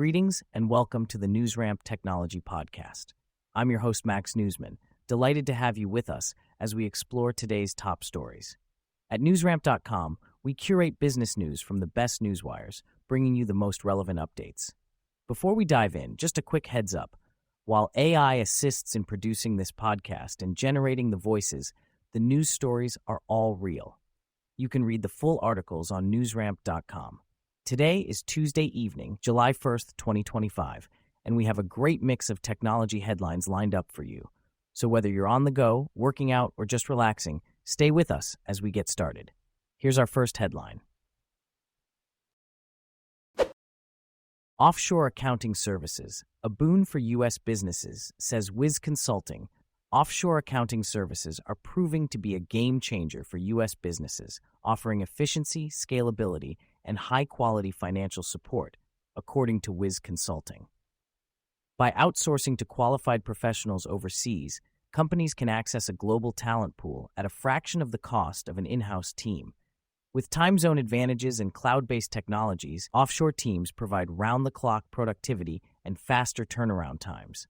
Greetings and welcome to the NewsRamp Technology Podcast. I'm your host, Max Newsman, delighted to have you with us as we explore today's top stories. At newsramp.com, we curate business news from the best newswires, bringing you the most relevant updates. Before we dive in, just a quick heads up. While AI assists in producing this podcast and generating the voices, the news stories are all real. You can read the full articles on newsramp.com. Today is Tuesday evening, July 1st, 2025, and we have a great mix of technology headlines lined up for you. So whether you're on the go, working out, or just relaxing, stay with us as we get started. Here's our first headline. Offshore accounting services, a boon for U.S. businesses, says Wiz Consulting. Offshore accounting services are proving to be a game changer for U.S. businesses, offering efficiency, scalability, and high-quality financial support, according to Wiz Consulting. By outsourcing to qualified professionals overseas, companies can access a global talent pool at a fraction of the cost of an in-house team. With time zone advantages and cloud-based technologies, offshore teams provide round-the-clock productivity and faster turnaround times.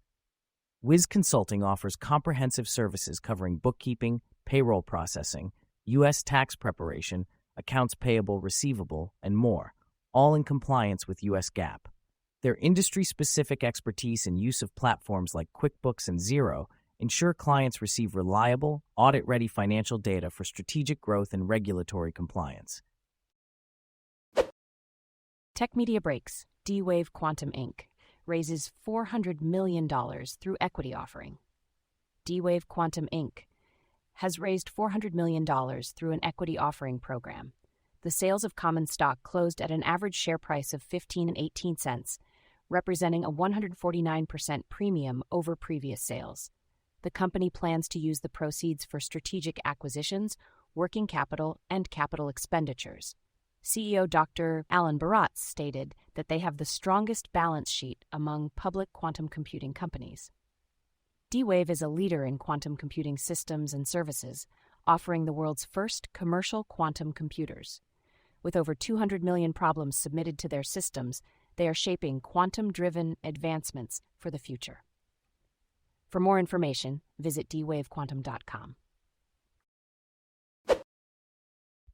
Wiz Consulting offers comprehensive services covering bookkeeping, payroll processing, U.S. tax preparation, accounts payable, receivable, and more, all in compliance with U.S. GAAP. Their industry-specific expertise and use of platforms like QuickBooks and Xero ensure clients receive reliable, audit-ready financial data for strategic growth and regulatory compliance. Tech Media Breaks, D-Wave Quantum Inc. raises $400 million through equity offering. D-Wave Quantum Inc. has raised $400 million through an equity offering program. The sales of common stock closed at an average share price of $15.18, representing a 149% premium over previous sales. The company plans to use the proceeds for strategic acquisitions, working capital, and capital expenditures. CEO Dr. Alan Baratz stated that they have the strongest balance sheet among public quantum computing companies. D-Wave is a leader in quantum computing systems and services, offering the world's first commercial quantum computers. With over 200 million problems submitted to their systems, they are shaping quantum-driven advancements for the future. For more information, visit dwavequantum.com.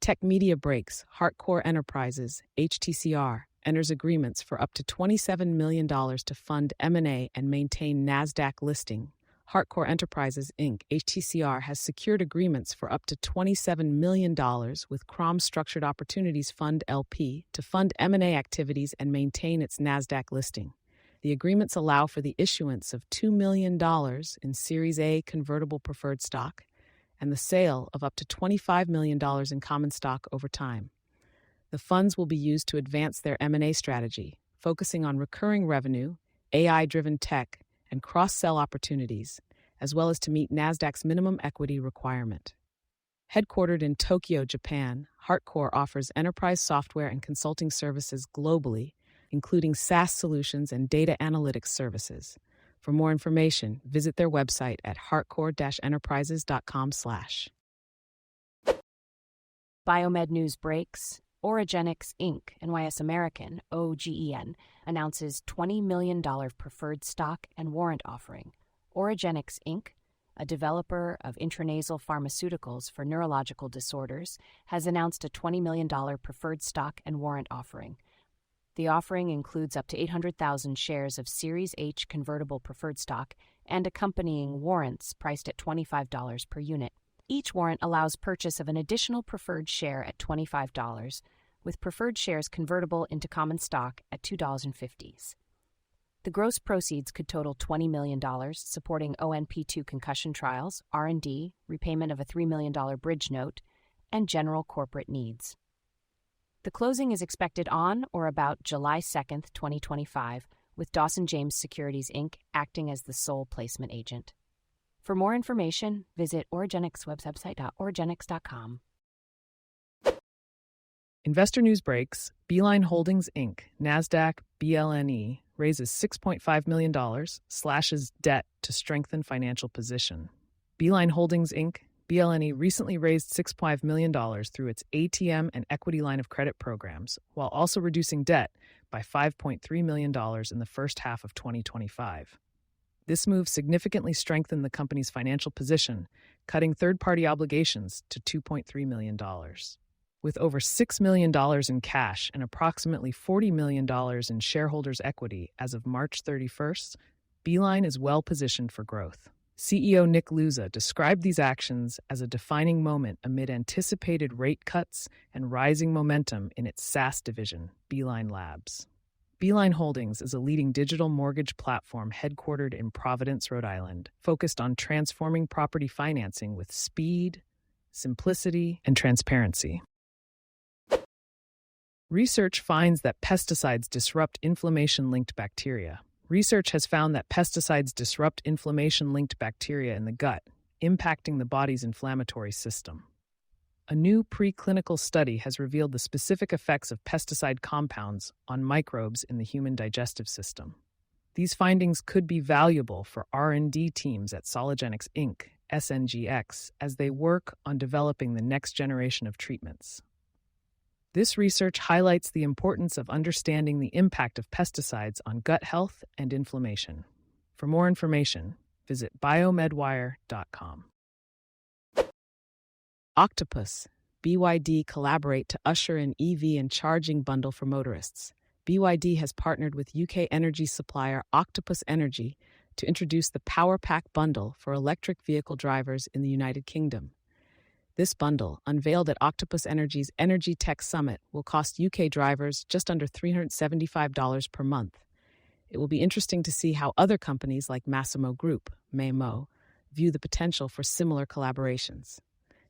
Tech Media Breaks, HeartCore Enterprises, HTCR, enters agreements for up to $27 million to fund M&A and maintain NASDAQ listing. HeartCore Enterprises, Inc., HTCR, has secured agreements for up to $27 million with Crom Structured Opportunities Fund LP to fund M&A activities and maintain its NASDAQ listing. The agreements allow for the issuance of $2 million in Series A convertible preferred stock and the sale of up to $25 million in common stock over time. The funds will be used to advance their M&A strategy, focusing on recurring revenue, AI-driven tech, and cross-sell opportunities, as well as to meet NASDAQ's minimum equity requirement. Headquartered in Tokyo, Japan, HeartCore offers enterprise software and consulting services globally, including SaaS solutions and data analytics services. For more information, visit their website at heartcore-enterprises.com/. Biomed News Breaks, Oragenics Inc., NYS American, OGEN, announces $20 million preferred stock and warrant offering. Oragenics Inc., a developer of intranasal pharmaceuticals for neurological disorders, has announced a $20 million preferred stock and warrant offering. The offering includes up to 800,000 shares of Series H convertible preferred stock and accompanying warrants priced at $25 per unit. Each warrant allows purchase of an additional preferred share at $25, with preferred shares convertible into common stock at $2.50. The gross proceeds could total $20 million, supporting ONP2 concussion trials, R&D, repayment of a $3 million bridge note, and general corporate needs. The closing is expected on or about July 2nd, 2025, with Dawson James Securities, Inc. acting as the sole placement agent. For more information, visit Oragenics' website, oragenics.com. Investor News Breaks, Beeline Holdings, Inc., NASDAQ, BLNE, raises $6.5 million, slashes debt to strengthen financial position. Beeline Holdings, Inc., BLNE recently raised $6.5 million through its ATM and equity line of credit programs, while also reducing debt by by $5.3 million in the first half of 2025. This move significantly strengthened the company's financial position, cutting third-party obligations to $2.3 million. With over $6 million in cash and approximately $40 million in shareholders' equity as of March 31st, Beeline is well positioned for growth. CEO Nick Luza described these actions as a defining moment amid anticipated rate cuts and rising momentum in its SaaS division, Beeline Labs. Beeline Holdings is a leading digital mortgage platform headquartered in Providence, Rhode Island, focused on transforming property financing with speed, simplicity, and transparency. Research finds that pesticides disrupt inflammation-linked bacteria. Research has found that pesticides disrupt inflammation-linked bacteria in the gut, impacting the body's inflammatory system. A new preclinical study has revealed the specific effects of pesticide compounds on microbes in the human digestive system. These findings could be valuable for R&D teams at Oragenics Inc, SNGX, as they work on developing the next generation of treatments. This research highlights the importance of understanding the impact of pesticides on gut health and inflammation. For more information, visit biomedwire.com. Octopus, BYD collaborate to usher in EV and charging bundle for motorists. BYD has partnered with UK energy supplier Octopus Energy to introduce the Power Pack bundle for electric vehicle drivers in the United Kingdom. This bundle, unveiled at Octopus Energy's Energy Tech Summit, will cost UK drivers just under $375 per month. It will be interesting to see how other companies like Massimo Group, Maymo, view the potential for similar collaborations.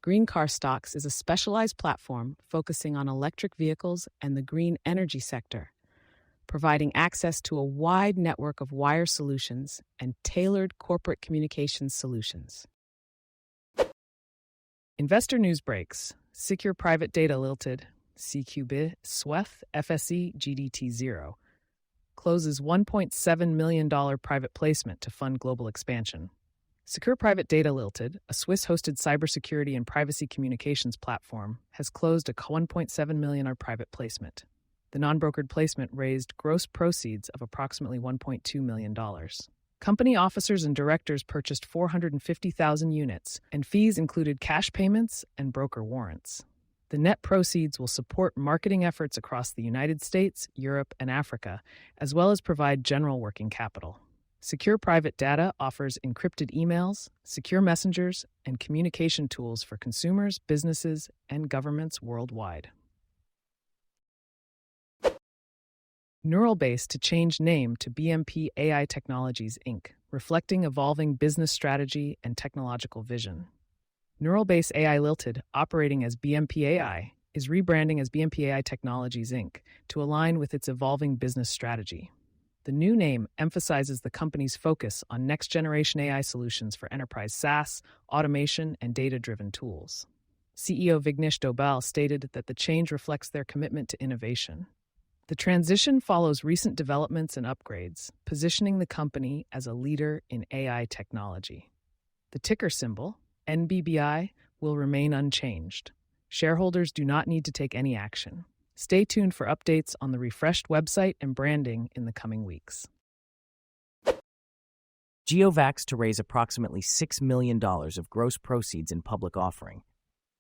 Green Car Stocks is a specialized platform focusing on electric vehicles and the green energy sector, providing access to a wide network of wire solutions and tailored corporate communications solutions. Investor news breaks. Sekur Private Data Ltd, CQB, SWEF, FSE, GDT0, closes $1.7 million private placement to fund global expansion. Sekur Private Data Ltd, a Swiss-hosted cybersecurity and privacy communications platform, has closed a $1.7 million private placement. The non-brokered placement raised gross proceeds of approximately $1.2 million. Company officers and directors purchased 450,000 units, and fees included cash payments and broker warrants. The net proceeds will support marketing efforts across the United States, Europe, and Africa, as well as provide general working capital. Sekur Private Data offers encrypted emails, secure messengers, and communication tools for consumers, businesses, and governments worldwide. NeuralBase to change name to BMP AI Technologies Inc., reflecting evolving business strategy and technological vision. NeuralBase AI Ltd, operating as BMP AI, is rebranding as BMP AI Technologies Inc. to align with its evolving business strategy. The new name emphasizes the company's focus on next-generation AI solutions for enterprise SaaS, automation, and data-driven tools. CEO Vignesh Dobal stated that the change reflects their commitment to innovation. The transition follows recent developments and upgrades, positioning the company as a leader in AI technology. The ticker symbol, NBBI, will remain unchanged. Shareholders do not need to take any action. Stay tuned for updates on the refreshed website and branding in the coming weeks. GeoVax to raise approximately $6 million of gross proceeds in public offering.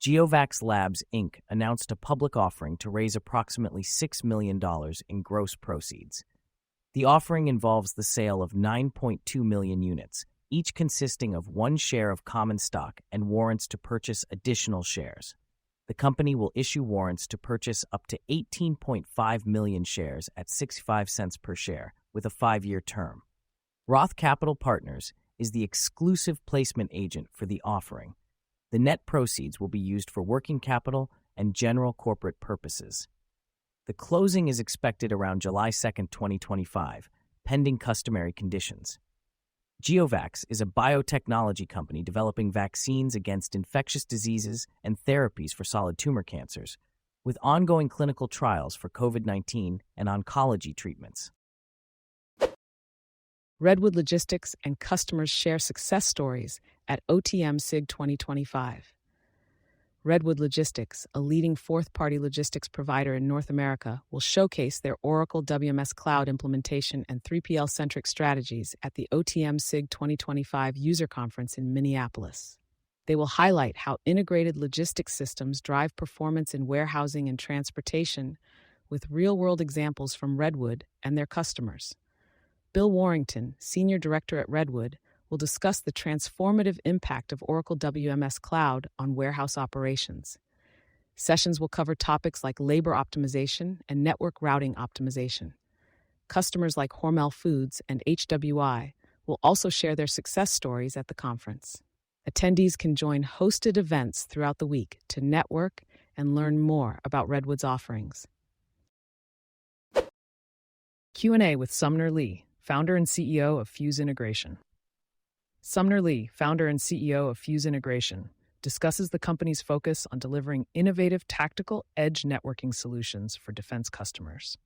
GeoVax Labs Inc. announced a public offering to raise approximately $6 million in gross proceeds. The offering involves the sale of 9.2 million units, each consisting of one share of common stock and warrants to purchase additional shares. The company will issue warrants to purchase up to 18.5 million shares at 65 cents per share with a 5-year term. Roth Capital Partners is the exclusive placement agent for the offering. The net proceeds will be used for working capital and general corporate purposes. The closing is expected around July 2, 2025, pending customary conditions. GeoVax is a biotechnology company developing vaccines against infectious diseases and therapies for solid tumor cancers, with ongoing clinical trials for COVID-19 and oncology treatments. Redwood Logistics and customers share success stories at OTM SIG 2025. Redwood Logistics, a leading fourth-party logistics provider in North America, will showcase their Oracle WMS Cloud implementation and 3PL-centric strategies at the OTM SIG 2025 User Conference in Minneapolis. They will highlight how integrated logistics systems drive performance in warehousing and transportation, with real-world examples from Redwood and their customers. Bill Warrington, Senior Director at Redwood, will discuss the transformative impact of Oracle WMS Cloud on warehouse operations. Sessions will cover topics like labor optimization and network routing optimization. Customers like Hormel Foods and HWI will also share their success stories at the conference. Attendees can join hosted events throughout the week to network and learn more about Redwood's offerings. Q&A with Sumner Lee, founder and CEO of Fuse Integration. Sumner Lee, founder and CEO of Fuse Integration, discusses the company's focus on delivering innovative tactical edge networking solutions for defense customers.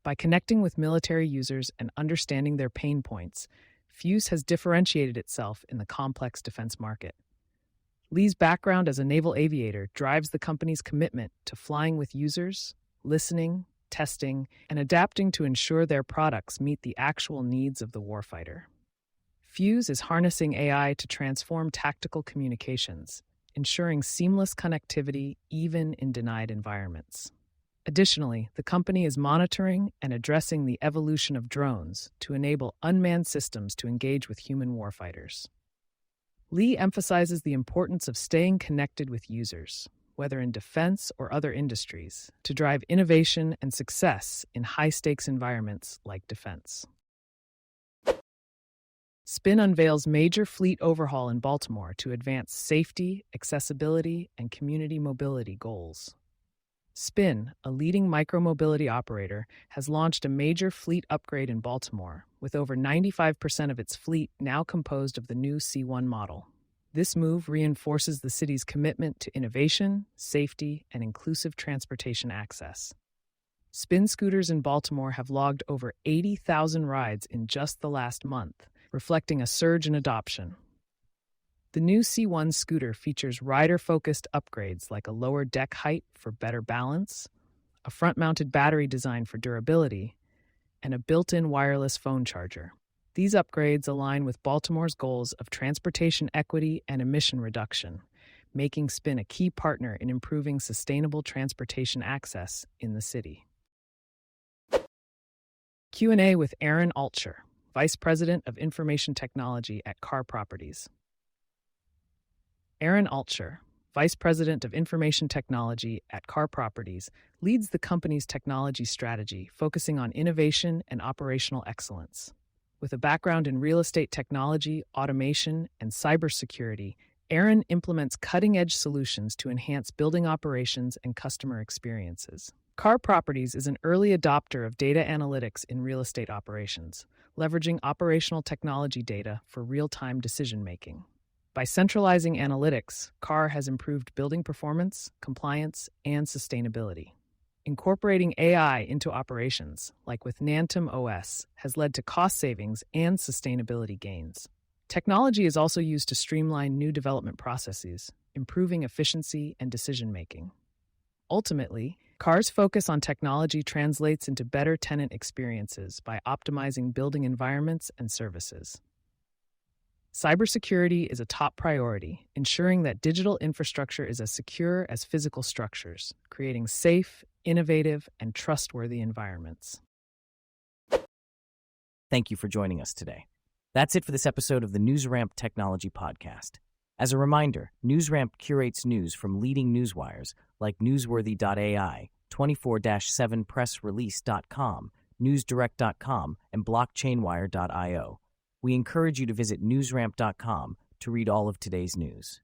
By connecting with military users and understanding their pain points, Fuse has differentiated itself in the complex defense market. Lee's background as a naval aviator drives the company's commitment to flying with users, listening, testing, and adapting to ensure their products meet the actual needs of the warfighter. Fuse is harnessing AI to transform tactical communications, ensuring seamless connectivity even in denied environments. Additionally, the company is monitoring and addressing the evolution of drones to enable unmanned systems to engage with human warfighters. Lee emphasizes the importance of staying connected with users, whether in defense or other industries, to drive innovation and success in high-stakes environments like defense. Spin unveils major fleet overhaul in Baltimore to advance safety, accessibility, and community mobility goals. Spin, a leading micromobility operator, has launched a major fleet upgrade in Baltimore, with over 95% of its fleet now composed of the new C1 model. This move reinforces the city's commitment to innovation, safety, and inclusive transportation access. Spin scooters in Baltimore have logged over 80,000 rides in just the last month, reflecting a surge in adoption. The new C1 scooter features rider-focused upgrades like a lower deck height for better balance, a front-mounted battery design for durability, and a built-in wireless phone charger. These upgrades align with Baltimore's goals of transportation equity and emission reduction, making Spin a key partner in improving sustainable transportation access in the city. Q&A with Aaron Altscher, Vice President of Information Technology at Carr Properties. Aaron Altscher, Vice President of Information Technology at Carr Properties, leads the company's technology strategy, focusing on innovation and operational excellence. With a background in real estate technology, automation, and cybersecurity, Aaron implements cutting-edge solutions to enhance building operations and customer experiences. Carr Properties is an early adopter of data analytics in real estate operations, leveraging operational technology data for real-time decision-making. By centralizing analytics, Carr has improved building performance, compliance, and sustainability. Incorporating AI into operations, like with Nantum OS, has led to cost savings and sustainability gains. Technology is also used to streamline new development processes, improving efficiency and decision-making. Ultimately, Carr's focus on technology translates into better tenant experiences by optimizing building environments and services. Cybersecurity is a top priority, ensuring that digital infrastructure is as secure as physical structures, creating safe, innovative, and trustworthy environments. Thank you for joining us today. That's it for this episode of the NewsRamp Technology Podcast. As a reminder, NewsRamp curates news from leading newswires like Newsworthy.ai, 24/7pressrelease.com, NewsDirect.com, and BlockchainWire.io. We encourage you to visit newsramp.com to read all of today's news.